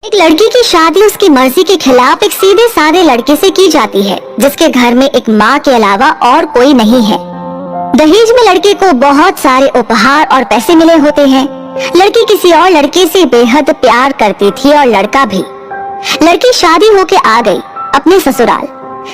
एक लड़की की शादी उसकी मर्जी के खिलाफ एक सीधे साधे लड़के से की जाती है जिसके घर में एक माँ के अलावा और कोई नहीं है। दहेज में लड़के को बहुत सारे उपहार और पैसे मिले होते हैं। लड़की किसी और लड़के से बेहद प्यार करती थी और लड़का भी। लड़की शादी होके आ गई अपने ससुराल।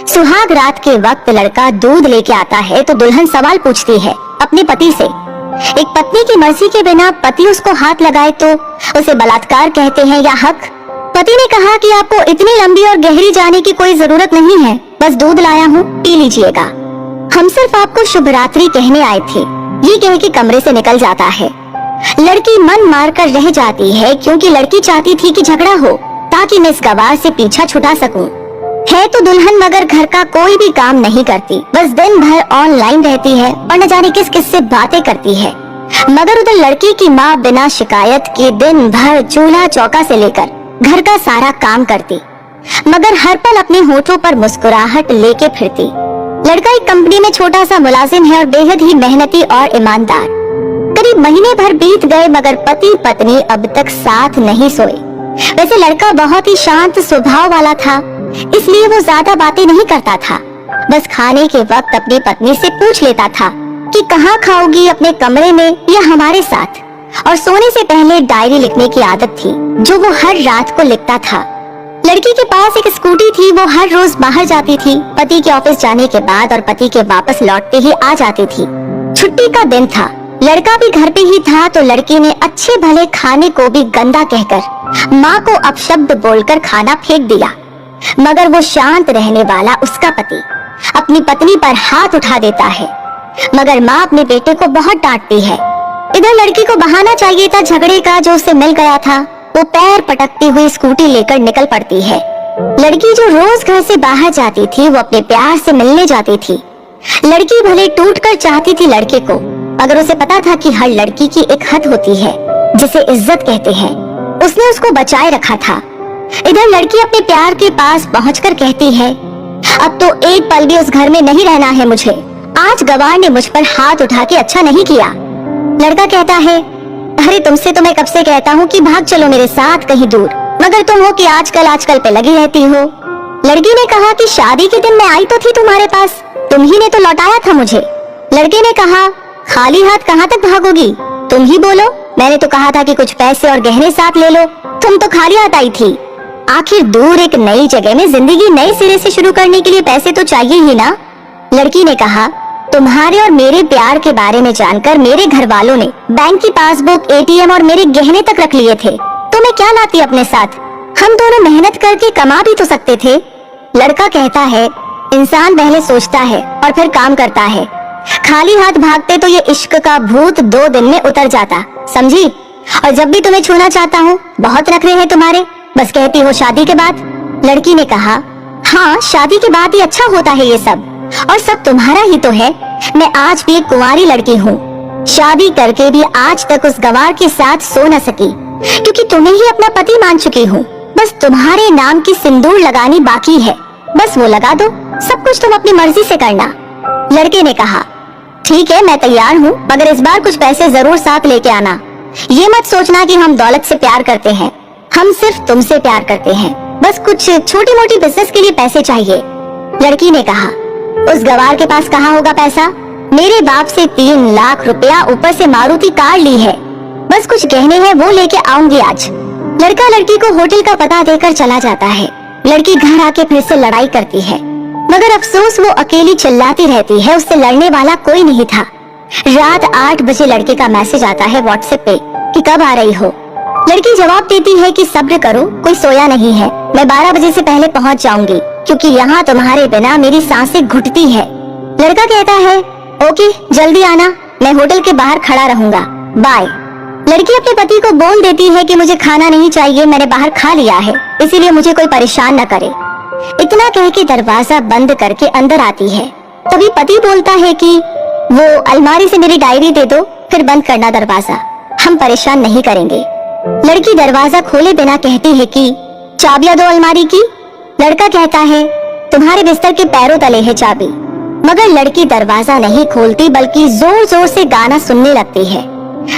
सुहाग रात के वक्त लड़का दूध लेके आता है तो दुल्हन सवाल पूछती है अपने पति से। एक पत्नी की मर्जी के बिना पति उसको हाथ लगाए तो उसे बलात्कार कहते हैं या हक। पति ने कहा कि आपको इतनी लंबी और गहरी जाने की कोई जरूरत नहीं है, बस दूध लाया हूँ, पी लीजिएगा। हम सिर्फ आपको शुभ रात्रि कहने आए थे, ये कह के कमरे से निकल जाता है। लड़की मन मार कर रह जाती है क्योंकि लड़की चाहती थी कि झगड़ा हो ताकि मैं इस गवार से पीछा छुड़ा सकूं। है तो दुल्हन मगर घर का कोई भी काम नहीं करती, बस दिन भर ऑनलाइन रहती है और न जाने किस किस से बातें करती है। मगर उधर लड़की की माँ बिना शिकायत के दिन भर चूल्हा चौका से लेकर घर का सारा काम करती, मगर हर पल अपने होठों पर मुस्कुराहट लेके फिरती। लड़का एक कंपनी में छोटा सा मुलाजिम है और बेहद ही मेहनती और ईमानदार। करीब महीने भर बीत गए मगर पति पत्नी अब तक साथ नहीं सोए। वैसे लड़का बहुत ही शांत स्वभाव वाला था, इसलिए वो ज्यादा बातें नहीं करता था। बस खाने के वक्त अपनी पत्नी से पूछ लेता था कि कहाँ खाओगी, अपने कमरे में या हमारे साथ। और सोने से पहले डायरी लिखने की आदत थी जो वो हर रात को लिखता था। लड़की के पास एक स्कूटी थी, वो हर रोज बाहर जाती थी पति के ऑफिस जाने के बाद और पति के वापस लौटते ही आ जाती थी। छुट्टी का दिन था, लड़का भी घर पे ही था तो लड़की ने अच्छे भले खाने को भी गंदा कहकर माँ को अपशब्द बोलकर खाना फेंक दिया। मगर वो शांत रहने वाला उसका पति अपनी पत्नी पर हाथ उठा देता है, मगर माँ अपने बेटे को बहुत डांटती है। इधर लड़की को बहाना चाहिए था झगड़े का जो उसे मिल गया था। वो पैर पटकती हुई स्कूटी लेकर निकल पड़ती है। लड़की जो रोज घर से बाहर जाती थी वो अपने प्यार से मिलने जाती थी। लड़की भले टूटकर चाहती थी लड़के को, मगर उसे पता था कि हर लड़की की एक हद होती है जिसे इज्जत कहते हैं। उसने उसको बचाए रखा था। इधर लड़की अपने प्यार के पास पहुंचकर कहती है, अब तो एक पल भी उस घर में नहीं रहना है मुझे। आज गवार ने मुझ पर हाथ उठा के अच्छा नहीं किया। लड़का कहता है, अरे तुमसे तो मैं कब से कहता हूँ कि भाग चलो मेरे साथ कहीं दूर, मगर तुम हो कि आजकल पे लगी रहती हो। लड़की ने कहा कि शादी के दिन मैं आई तो थी तुम्हारे पास, तुम ही ने तो लौटाया था मुझे। लड़के ने कहा, खाली हाथ कहाँ तक भागोगी, तुम ही बोलो। मैंने तो कहा था कि कुछ पैसे और गहने साथ ले लो, तुम तो खाली हाथ आई थी। आखिर दूर एक नई जगह में जिंदगी नए सिरे से शुरू करने के लिए पैसे तो चाहिए ही ना। लड़की ने कहा, तुम्हारे और मेरे प्यार के बारे में जानकर मेरे घर वालों ने बैंक की पासबुक, एटीएम और मेरे गहने तक रख लिए थे, तो मैं क्या लाती अपने साथ। हम दोनों मेहनत करके कमा भी तो सकते थे। लड़का कहता है, इंसान पहले सोचता है और फिर काम करता है। खाली हाथ भागते तो ये इश्क का भूत 2 दिन में उतर जाता, समझी। और जब भी तुम्हें छूना चाहता हूँ, बहुत नखरे हैं तुम्हारे, बस कहती हो शादी के बाद। लड़की ने कहा, हाँ शादी के बाद ही अच्छा होता है ये सब, और सब तुम्हारा ही तो है। मैं आज भी एक कुंवारी लड़की हूँ, शादी करके भी आज तक उस गवार के साथ सो न सकी क्योंकि तुम्हें ही अपना पति मान चुकी हूँ। बस तुम्हारे नाम की सिंदूर लगानी बाकी है, बस वो लगा दो, सब कुछ तुम अपनी मर्जी से करना। लड़के ने कहा, ठीक है मैं तैयार हूँ, मगर इस बार कुछ पैसे जरूर साथ लेके आना। ये मत सोचना कि हम दौलत से प्यार करते हैं, हम सिर्फ तुमसे प्यार करते हैं। बस कुछ छोटी मोटी बिजनेस के लिए पैसे चाहिए। लड़की ने कहा, उस गवार के पास कहाँ होगा पैसा, मेरे बाप से 3 लाख रुपया ऊपर से मारुति कार ली है, बस कुछ गहने हैं वो लेके आऊंगी आज। लड़का लड़की को होटल का पता देकर चला जाता है। लड़की घर आके फिर से लड़ाई करती है, मगर अफसोस वो अकेली चिल्लाती रहती है, उससे लड़ने वाला कोई नहीं था। रात 8 बजे लड़के का मैसेज आता है व्हाट्सएप पे कि कब आ रही हो। लड़की जवाब देती है कि सब्र करो, कोई सोया नहीं है, मैं 12 बजे से पहले पहुंच जाऊंगी क्योंकि यहाँ तुम्हारे बिना मेरी सांसें घुटती है। लड़का कहता है, ओके जल्दी आना, मैं होटल के बाहर खड़ा रहूंगा, बाय। लड़की अपने पति को बोल देती है कि मुझे खाना नहीं चाहिए, मैंने बाहर खा लिया है, इसीलिए मुझे कोई परेशान न करे। इतना कह के दरवाजा बंद करके अंदर आती है। तभी पति बोलता है कि वो अलमारी से मेरी डायरी दे दो, फिर बंद करना दरवाजा, हम परेशान नहीं करेंगे। लड़की दरवाजा खोले बिना कहती है कि चाबियां दो अलमारी की। लड़का कहता है, तुम्हारे बिस्तर के पैरों तले है चाबी। मगर लड़की दरवाजा नहीं खोलती बल्कि जोर जोर से गाना सुनने लगती है।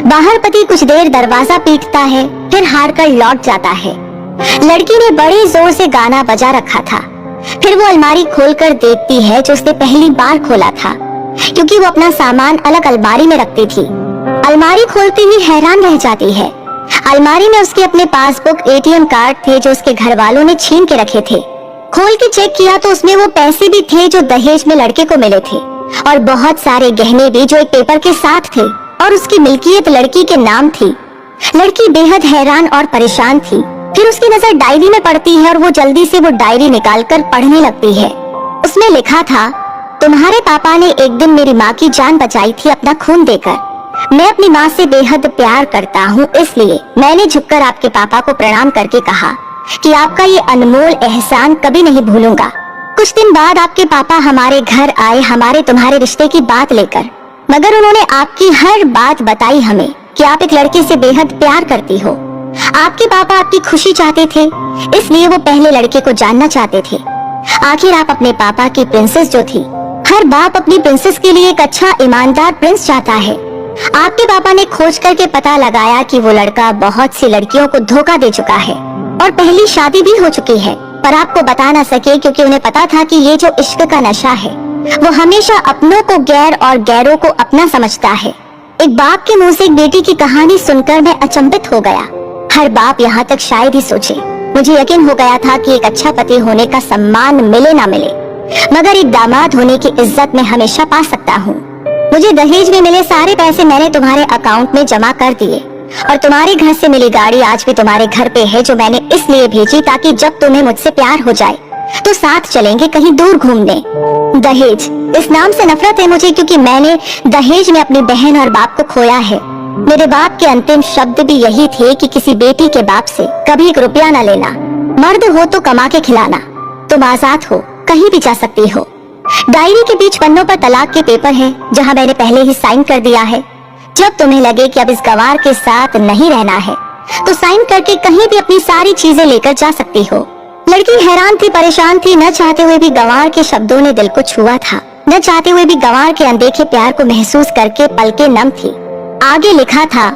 बाहर पति कुछ देर दरवाजा पीटता है, फिर हार कर लौट जाता है। लड़की ने बड़े जोर से गाना बजा रखा था। फिर वो अलमारी खोलकर देखती है जो उसने पहली बार खोला था, क्योंकि वो अपना सामान अलग अलमारी में रखती थी। अलमारी खोलती ही हैरान रह जाती है। अलमारी में उसके अपने पासबुक, एटीएम कार्ड थे जो उसके घर वालों ने छीन के रखे थे। खोल के चेक किया तो उसमें वो पैसे भी थे जो दहेज में लड़के को मिले थे, और बहुत सारे गहने भी जो एक पेपर के साथ थे, और उसकी मिल्कियत लड़की के नाम थी। लड़की बेहद हैरान और परेशान थी। फिर उसकी नजर डायरी में पड़ती है और वो जल्दी से वो डायरी निकालकर पढ़ने लगती है। उसमें लिखा था, तुम्हारे पापा ने एक दिन मेरी माँ की जान बचाई थी अपना खून देकर। मैं अपनी माँ से बेहद प्यार करता हूँ, इसलिए मैंने झुककर आपके पापा को प्रणाम करके कहा कि आपका ये अनमोल एहसान कभी नहीं भूलूंगा। कुछ दिन बाद आपके पापा हमारे घर आए हमारे तुम्हारे रिश्ते की बात लेकर, मगर उन्होंने आपकी हर बात बताई हमें कि आप एक लड़के से बेहद प्यार करती हो। आपके पापा आपकी खुशी चाहते थे, इसलिए वो पहले लड़के को जानना चाहते थे। आखिर आप अपने पापा की प्रिंसेस जो थी, हर बाप अपनी प्रिंसेस के लिए एक अच्छा ईमानदार प्रिंस चाहता है। आपके पापा ने खोज करके पता लगाया कि वो लड़का बहुत सी लड़कियों को धोखा दे चुका है और पहली शादी भी हो चुकी है, पर आपको बता न सके क्योंकि उन्हें पता था कि ये जो इश्क का नशा है वो हमेशा अपनों को गैर और गैरों को अपना समझता है। एक बाप के मुंह से एक बेटी की कहानी सुनकर मैं अचंभित हो गया। हर बाप यहाँ तक शायद ही सोचे। मुझे यकीन हो गया था कि एक अच्छा पति होने का सम्मान मिले ना मिले, मगर एक दामाद होने की इज्जत मैं हमेशा पा सकता हूँ। मुझे दहेज में मिले सारे पैसे मैंने तुम्हारे अकाउंट में जमा कर दिए, और तुम्हारे घर से मिली गाड़ी आज भी तुम्हारे घर पे है, जो मैंने इसलिए भेजी ताकि जब तुम्हें मुझसे प्यार हो जाए तो साथ चलेंगे कहीं दूर घूमने। दहेज, इस नाम से नफरत है मुझे, क्योंकि मैंने दहेज में अपनी बहन और बाप को खोया है। मेरे बाप के अंतिम शब्द भी यही थे कि किसी बेटी के बाप से कभी एक रुपया न लेना। मर्द हो तो कमा के खिलाना, तुम आजाद हो, कहीं भी जा सकती हो। डायरी के बीच पन्नों पर तलाक के पेपर है, जहाँ मैंने पहले ही साइन कर दिया है। जब तुम्हें लगे कि अब इस गंवार के साथ नहीं रहना है तो साइन करके कहीं भी अपनी सारी चीजें लेकर जा सकती हो। लड़की हैरान थी, परेशान थी। न चाहते हुए भी गंवार के शब्दों ने दिल को छुआ था। न चाहते हुए भी गंवार के अनदेखे प्यार को महसूस करके पलकें नम थी। आगे लिखा था,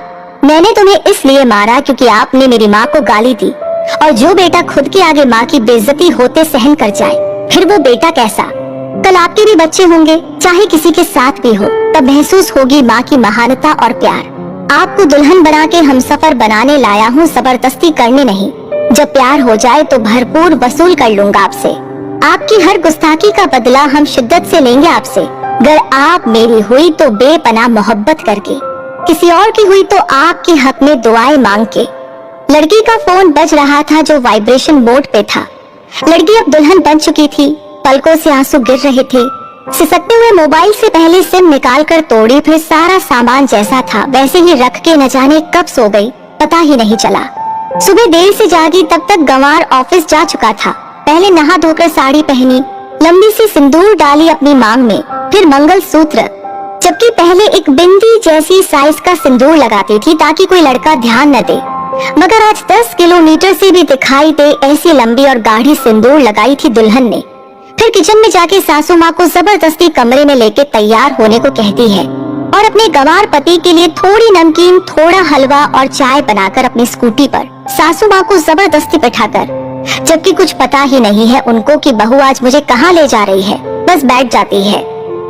मैंने तुम्हें इसलिए मारा क्योंकि आपने मेरी माँ को गाली दी, और जो बेटा खुद के आगे माँ की बेइज्जती होते सहन कर जाए, फिर वो बेटा कैसा। कल आपके भी बच्चे होंगे, चाहे किसी के साथ भी हो, तब महसूस होगी माँ की महानता और प्यार। आपको दुल्हन बना के हमसफर बनाने लाया हूँ, जबरदस्ती करने नहीं। जब प्यार हो जाए तो भरपूर वसूल कर लूंगा आपसे। आपकी हर गुस्ताखी का बदला हम शिद्दत से लेंगे आपसे। अगर आप मेरी हुई तो बेपनाह मोहब्बत करके, किसी और की हुई तो आपके हक में दुआएं मांग के। लड़की का फोन बज रहा था जो वाइब्रेशन मोड पे था। लड़की अब दुल्हन बन चुकी थी, पलकों से आंसू गिर रहे थे। सिसकते हुए मोबाइल से पहले सिम निकाल कर तोड़ी, फिर सारा सामान जैसा था वैसे ही रख के न जाने कब सो गई, पता ही नहीं चला। सुबह देर से जागी, तब तक गंवार ऑफिस जा चुका था। पहले नहा धोकर साड़ी पहनी, लंबी सी सिंदूर डाली अपनी मांग में, फिर मंगलसूत्र, जबकि पहले एक बिंदी जैसी साइज का सिंदूर लगाती थी ताकि कोई लड़का ध्यान न दे, मगर आज 10 किलोमीटर से भी दिखाई दे ऐसी लंबी और गाढ़ी सिंदूर लगाई थी दुल्हन ने। फिर किचन में जाके सासू माँ को जबरदस्ती कमरे में लेके तैयार होने को कहती है, और अपने गंवार पति के लिए थोड़ी नमकीन, थोड़ा हलवा और चाय बनाकर अपनी स्कूटी पर सासू माँ को जबरदस्ती बैठाकर, जबकि कुछ पता ही नहीं है उनको कि बहू आज मुझे कहाँ ले जा रही है, बस बैठ जाती है।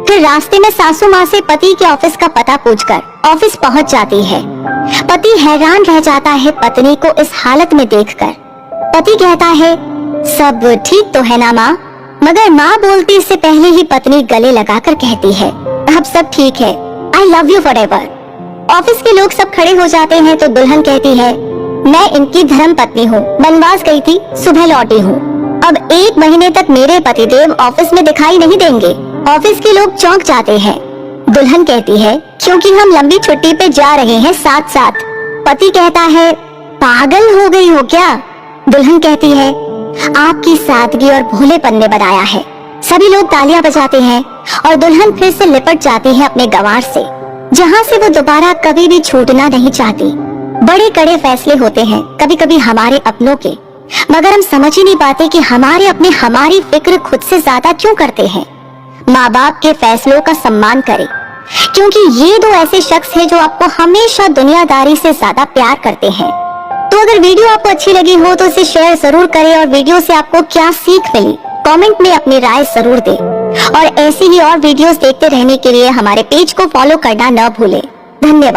फिर रास्ते में सासू माँ से पति के ऑफिस का पता पूछकर ऑफिस पहुँच जाती है। पति हैरान रह जाता है पत्नी को इस हालत में देखकर। पति कहता है, सब ठीक तो है ना माँ? मगर माँ बोलती से पहले ही पत्नी गले लगाकर कहती है, अब सब ठीक है, I love you forever. Office के लोग सब खड़े हो जाते हैं तो दुल्हन कहती है, मैं इनकी धर्म पत्नी हूँ, बनवास गई थी, सुबह लौटी हूँ। अब 1 महीने तक मेरे पतिदेव ऑफिस में दिखाई नहीं देंगे। ऑफिस के लोग चौंक जाते हैं। दुल्हन कहती है, क्योंकि हम लंबी छुट्टी पे जा रहे हैं साथ साथ। पति कहता है, पागल हो गई हो क्या? दुल्हन कहती है, आपकी सादगी और भोलेपन ने बनाया है। सभी लोग तालियां बजाते हैं और दुल्हन फिर से लिपट जाती है अपने गंवार से, जहाँ से वो दोबारा कभी भी छूटना नहीं चाहती। बड़े कड़े फैसले होते हैं कभी कभी हमारे अपनों के, मगर हम समझ ही नहीं पाते कि हमारे अपने हमारी फिक्र खुद से ज्यादा क्यों करते हैं। माँ बाप के फैसलों का सम्मान करें, क्योंकि ये 2 ऐसे शख्स हैं जो आपको हमेशा दुनियादारी से ज्यादा प्यार करते हैं। तो अगर वीडियो आपको अच्छी लगी हो तो इसे शेयर जरूर करें और वीडियो से आपको क्या सीख मिली कमेंट में अपनी राय जरूर दें। और ऐसी ही और वीडियोस देखते रहने के लिए हमारे पेज को फॉलो करना न भूलें। धन्यवाद।